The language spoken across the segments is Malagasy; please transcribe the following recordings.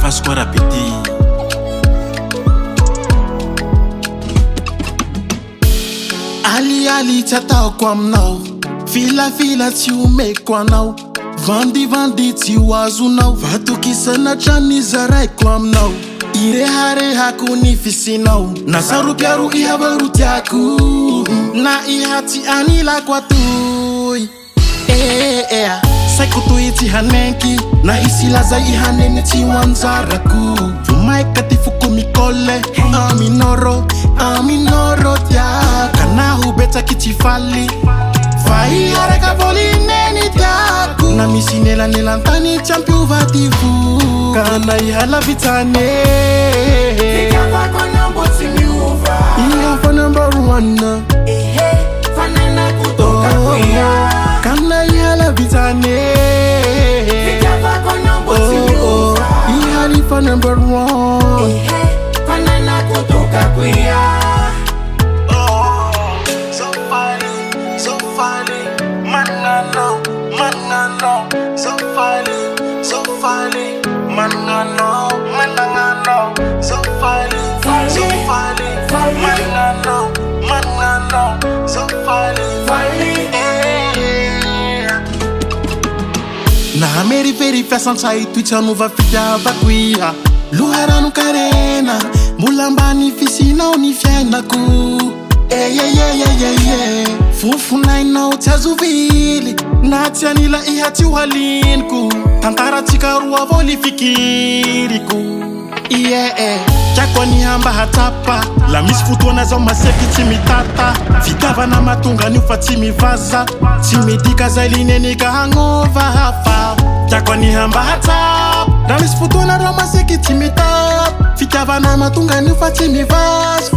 face quoi répéter. Ali ali tata kwa mnao, fila fila ti umekwa nao, vandi vandi ti wazu nao, vatu kisana chani zarai kwa mnao, ire hare hakunifisi nao, na saru piaru ihavaru tiaku, na ihati anila kwa tui. Saikutu iti hanenki, na isilaza ihaneni ti wanzaraku, fumaika tifuku mikole, aminoro tia, kana hubeta kitifali, fai haraka voli neni tiaku, na misinela nilantani champion vatifu, kana ihala vitane, Ikafa kwa number timiuva, ihafa number 1, fananako tokakuya, kana ihala vitane, Ikafa kwa number timiuva, ihalifa number 1. fananako tokakuya. So funny, manano, so funny, manano, so funny, manano, so funny. Na meri veri fasantsai tuitsa nova fita vakuia, luharano karena, mulambani fisinao ni fiainako. Fufunainao tiazuvili, na tianila ihati uhalinku, tantara tikarua voli fikiriku. Chakwa ni hamba hatapa, la misfutuana za maseki timitata, vitava na matunga ni ufa timivaza, timidika za ilineni kahangova hafa. Chakwa ni hamba hatapa, la misfutuana za maseki timitata, vitava na matunga ni ufa timivaza,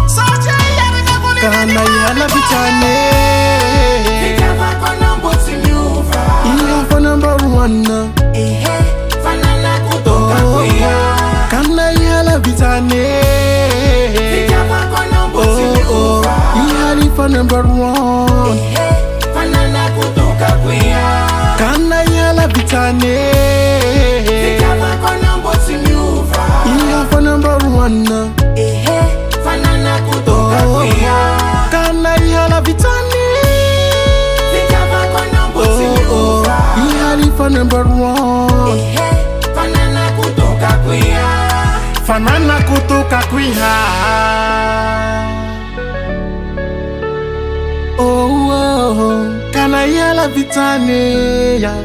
kana ihala vitane, Ikafa kwa number timiuva, ihafa number 1, fananako tokakuya, kana ihala vitane, Ikafa kwa number timiuva, ihalifa number 1, fananako tokakuya, kana ihala vitane, Ikafa kwa number timiuva, ihafa number 1, fananako tokakuya, kana ihala vitane, Ikafa kwa number timiuva, ihalifa number 1, fananako tokakuya. fananako tokakuya. Kana ihala vitane, yeah.